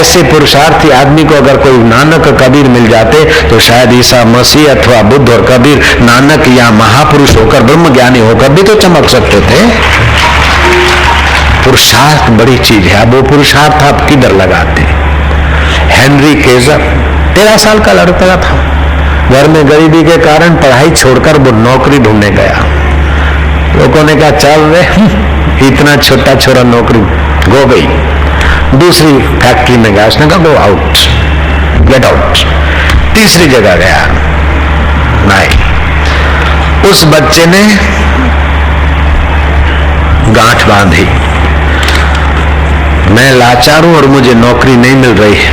ऐसे पुरुषार्थी आदमी को अगर कोई नानक कबीर मिल जाते तो शायद ईसा मसीह अथवा बुद्ध और कबीर नानक या महापुरुष होकर ब्रह्म ज्ञानी होकर भी तो चमक सकते थे। पुरुषार्थ बड़ी चीज है। अब वो पुरुषार्थ आप किधर लगाते? हेनरी केजर 13 साल का लड़का था, घर में गरीबी के कारण पढ़ाई छोड़कर वो नौकरी ढूंढने गया। लोगों ने कहा चल रे, इतना छोटा छोरा नौकरी गो गई। दूसरी फैक्ट्री में गया, उसने कहा गो आउट, गेट आउट। तीसरी जगह गया, नहीं। उस बच्चे ने गांठ बांधी, मैं लाचार हूं और मुझे नौकरी नहीं मिल रही है,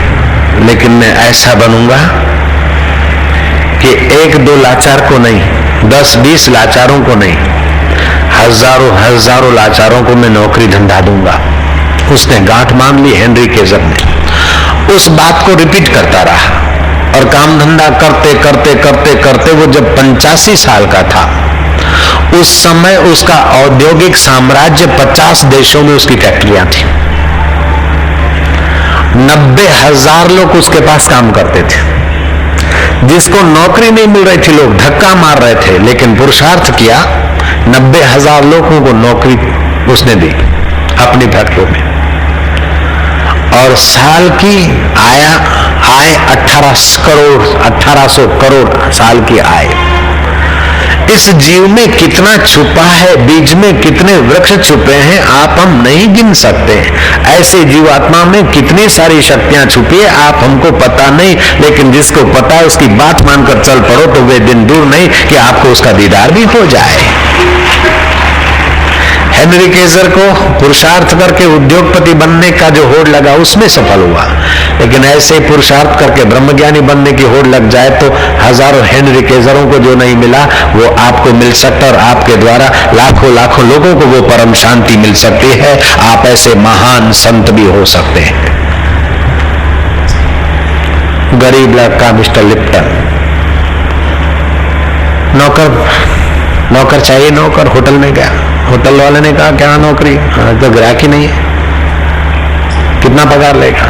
लेकिन मैं ऐसा बनूंगा कि 1-2 लाचार को नहीं, 10-20 लाचारों को नहीं, हजारों लाचारों को मैं नौकरी धंधा दूंगा। उसने गांठ मान ली हेनरी केजर ने। उस बात को रिपीट करता रहा और काम धंधा करते करते करते करते वो जब 85 साल का था, उस समय उसका औद्योगिक साम्राज्य 50 देशों में उसकी फैक्ट्रियां थी। 90,000 लोग उसके पास काम करते थे। जिसको नौकरी नहीं मिल रही थी लोग धक्का मार रहे थे, लेकिन पुरुषार्थ किया, 90,000 लोगों को नौकरी उसने दी अपनी फैक्ट्री में। और साल की आय 1800 करोड़ साल की आय। इस जीव में कितना छुपा है, बीज में कितने वृक्ष छुपे हैं, आप हम नहीं गिन सकते। ऐसे जीवात्मा में कितनी सारी शक्तियां छुपी है, आप हमको पता नहीं, लेकिन जिसको पता है उसकी बात मानकर चल पड़ो तो वे दिन दूर नहीं कि आपको उसका दीदार भी हो जाए। हेनरी केजर को पुरुषार्थ करके उद्योगपति बनने का जो होड़ लगा उसमें सफल हुआ, लेकिन ऐसे पुरुषार्थ करके ब्रह्मज्ञानी बनने की होड़ लग जाए तो हजारों हेनरी केजरों को जो नहीं मिला वो आपको मिल सकता, और आपके द्वारा लाखों लोगों को वो परम शांति मिल सकती है। आप ऐसे महान संत भी हो सकते हैं। गरीब लड़का मिस्टर लिप्टन, नौकर चाहिए, नौकर होटल में गया। होटल वाले ने कहा क्या नौकरी? तो ग्राहकी नहीं है, कितना पगार लेगा?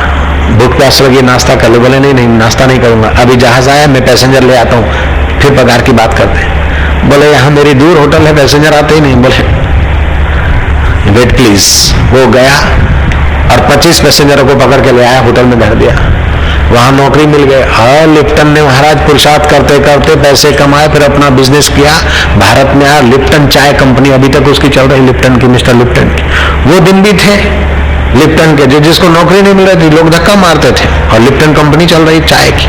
भूख प्यास लगी, नाश्ता कर लो। बोले नहीं नाश्ता नहीं करूंगा, अभी जहाज आया, मैं पैसेंजर ले आता हूँ, फिर पगार की बात करते हैं। बोले यहाँ मेरी दूर होटल है, पैसेंजर आते ही नहीं। बोले वेट प्लीज। वो गया और 25 पैसेंजरों को पकड़ के ले आया, होटल में धर दिया, वहां नौकरी मिल गई। हाँ, लिप्टन ने महाराज पुरुषार्थ करते करते पैसे कमाए, फिर अपना बिजनेस किया, भारत में आया। लिप्टन चाय कंपनी अभी तक उसकी चल रही, लिप्टन की, मिस्टर लिप्टन की। वो दिन भी थे लिप्टन के जो जिसको नौकरी नहीं मिल रही थी, लोग धक्का मारते थे, और लिप्टन कंपनी चल रही चाय की।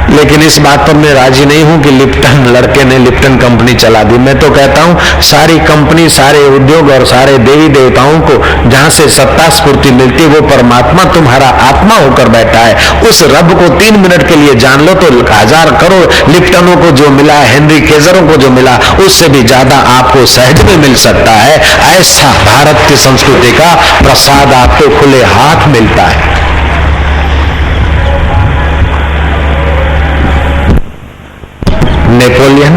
लेकिन इस बात पर मैं राजी नहीं हूं कि लिप्टन लड़के ने लिप्टन कंपनी चला दी। मैं तो कहता हूं सारी कंपनी, सारे उद्योग और सारे देवी देवताओं को जहां से सत्ता स्फूर्ति मिलती है, वो परमात्मा तुम्हारा आत्मा होकर बैठा है। उस रब को 3 मिनट के लिए जान लो तो 1000 करोड़ लिप्टनों को जो मिला, हेनरी केजरों को जो मिला, उससे भी ज्यादा आपको सहज में मिल सकता है। ऐसा भारत की संस्कृति का प्रसाद आपको खुले हाथ मिलता है। नेपोलियन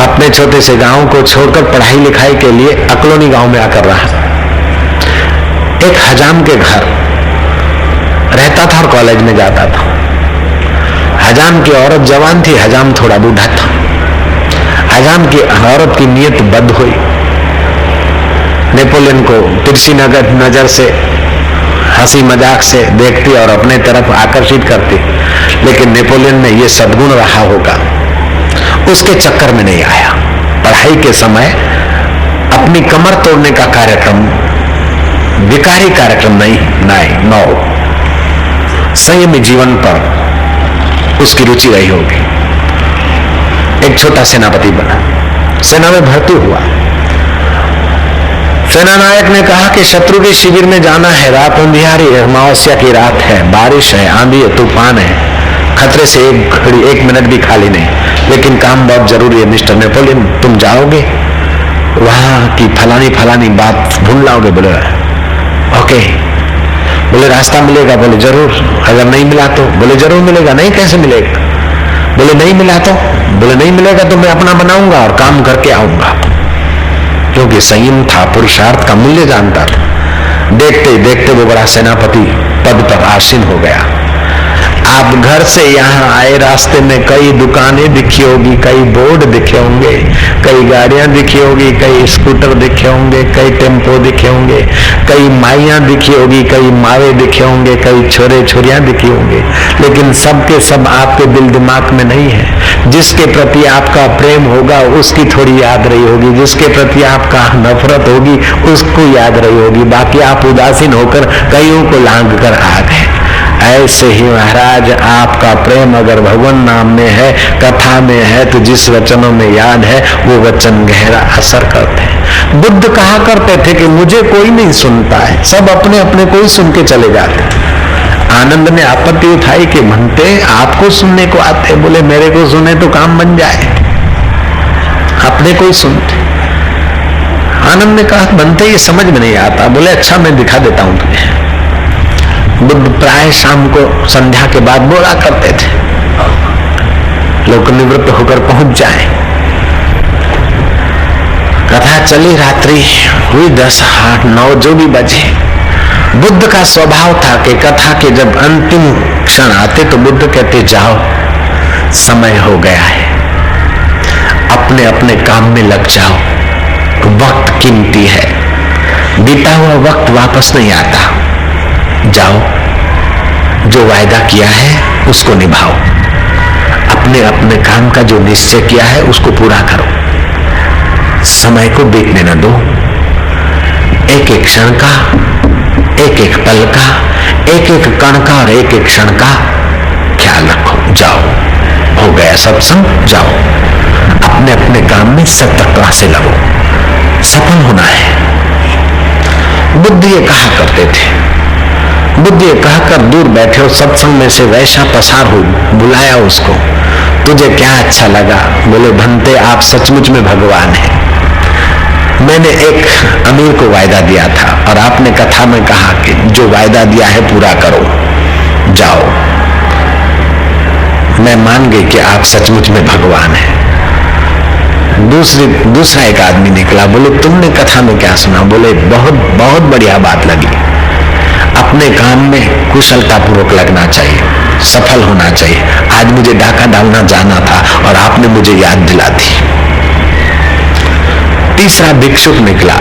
अपने छोटे से गांव को छोड़कर पढ़ाई लिखाई के लिए अकलोनी गांव में आकर रहा। एक हजाम के घर रहता था और कॉलेज में जाता था। हजाम की औरत जवान थी, हजाम थोड़ा बूढ़ा था। हजाम की औरत की नीयत बद हुई, नेपोलियन को तिरछी नजर से, हंसी मजाक से देखती और अपने तरफ आकर्षित करती। लेकिन नेपोलियन में यह सद्गुण रहा होगा, उसके चक्कर में नहीं आया। पढ़ाई के समय अपनी कमर तोड़ने का कार्यक्रम, विकारी कार्यक्रम नहीं, नो, संयमी जीवन पर उसकी रुचि रही होगी। एक छोटा सेनापति बना, सेना में भर्ती हुआ। सेना नायक ने कहा कि शत्रु के शिविर में जाना है, रात अंधियारी है, अमावस्या की रात है, बारिश है, आंधी है, तूफान है, खतरे से एक मिनट भी खाली नहीं, लेकिन काम बहुत जरूरी है। मिस्टर नेपोलियन, तुम जाओगे, वहां की फलानी बात ढूंढ लाओगे? बोले ओके। बोले रास्ता मिलेगा? बोले जरूर। अगर नहीं मिला तो? बोले जरूर मिलेगा। नहीं, कैसे मिलेगा? बोले नहीं मिला तो? बोले नहीं मिलेगा तो मैं अपना बनाऊंगा और काम करके आऊंगा। क्योंकि संयम था, पुरुषार्थ का मूल्य जानता था। देखते ही देखते वो बड़ा सेनापति पद पर आसीन हो गया। आप घर से यहाँ आए, रास्ते में कई दुकानें दिखी होगी, कई बोर्ड दिखे होंगे, कई गाड़ियां दिखी होगी, कई स्कूटर दिखे होंगे, कई टेम्पो दिखे होंगे, कई माइयां दिखी होगी, कई मावे दिखे होंगे, कई छोरे छोरियां दिखी होंगे, लेकिन सबके सब आपके दिल दिमाग में नहीं है। जिसके प्रति आपका प्रेम होगा उसकी थोड़ी याद रही होगी, जिसके प्रति आपका नफरत होगी उसको याद रही होगी, बाकी आप उदासीन होकर कईयों को लांघ कर आ गए। ऐसे ही महाराज आपका प्रेम अगर भगवान नाम में है, कथा में है, तो जिस वचनों में याद है वो वचन गहरा असर करते हैं। बुद्ध कहा करते थे कि मुझे कोई नहीं सुनता है, सब अपने अपने को ही सुन के चले जाते। आनंद ने आपत्ति उठाई कि भंते आपको सुनने को आते, बोले मेरे को सुने तो काम बन जाए, अपने को ही सुनते। आनंद ने कहा बनते ये समझ में नहीं आता। बोले अच्छा मैं दिखा देता हूं तुम्हें। बुद्ध प्राय शाम को संध्या के बाद बोला करते थे, लोग निवृत्त होकर पहुंच जाए। कथा चली, रात्रि हुई 10, 8, 9 जो भी बजे। बुद्ध का स्वभाव था कि कथा के जब अंतिम क्षण आते तो बुद्ध कहते जाओ समय हो गया है, अपने अपने काम में लग जाओ, वक्त कीमती है, बीता हुआ वक्त वापस नहीं आता, जाओ जो वायदा किया है उसको निभाओ, अपने अपने काम का जो निश्चय किया है उसको पूरा करो, समय को बीतने न दो, एक एक क्षण का, एक एक पल का, एक एक कण का और एक एक क्षण का ख्याल रखो। जाओ हो गया सत्संग, जाओ अपने अपने काम में सतर्कता से लगो, सफल होना है। बुद्ध ये कहा करते थे। बुद्ध ये कहकर दूर बैठे हो, सत्संग में से वैसा पसार हो, बुलाया उसको, तुझे क्या अच्छा लगा? बोले भंते आप सचमुच में भगवान है। मैंने एक अमीर को वायदा दिया था और आपने कथा में कहा कि जो वायदा दिया है पूरा करो, जाओ। मैं मान गई कि आप सचमुच में भगवान है। दूसरा एक आदमी निकला, बोले तुमने कथा में क्या सुना? बोले बहुत बहुत बढ़िया बात लगी, अपने काम में कुशलता पूर्वक लगना चाहिए, सफल होना चाहिए। आज मुझे डाका डालना जाना था और आपने मुझे याद दिला दी। तीसरा भिक्षुक निकला,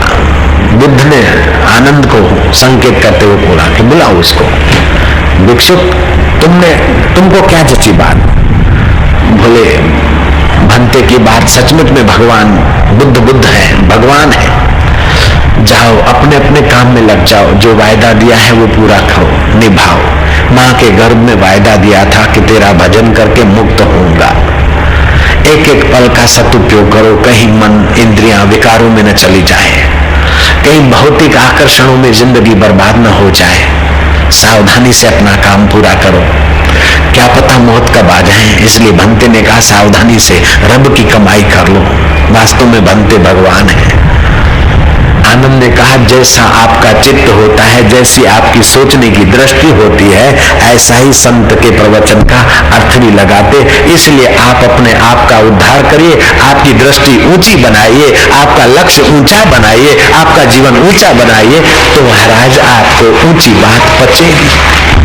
बुद्ध ने आनंद को संकेत करते हुए बोला कि बुलाओ उसको। भिक्षुक तुमको क्या जची बात? बोले भंते की बात सचमुच में भगवान बुद्ध है, भगवान है। जाओ अपने अपने काम में लग जाओ, जो वायदा दिया है वो पूरा करो, निभाओ। माँ के गर्भ में वायदा दिया था कि तेरा भजन करके मुक्त होऊंगा। एक एक पल का सदुपयोग करो, कहीं मन इंद्रियां विकारों में न चली जाए, कहीं भौतिक आकर्षणों में जिंदगी बर्बाद न हो जाए। सावधानी से अपना काम पूरा करो, क्या पता मौत कब आ जाए। इसलिए भंते ने कहा सावधानी से रब की कमाई कर लो, वास्तव में भंते भगवान है। आनंद ने कहा जैसा आपका चित्त होता है, जैसी आपकी सोचने की दृष्टि होती है, ऐसा ही संत के प्रवचन का अर्थ भी लगाते। इसलिए आप अपने आप का उद्धार करिए, आपकी दृष्टि ऊंची बनाइए, आपका लक्ष्य ऊंचा बनाइए, आपका जीवन ऊंचा बनाइए, तो महाराज आपको ऊंची बात पचेगी।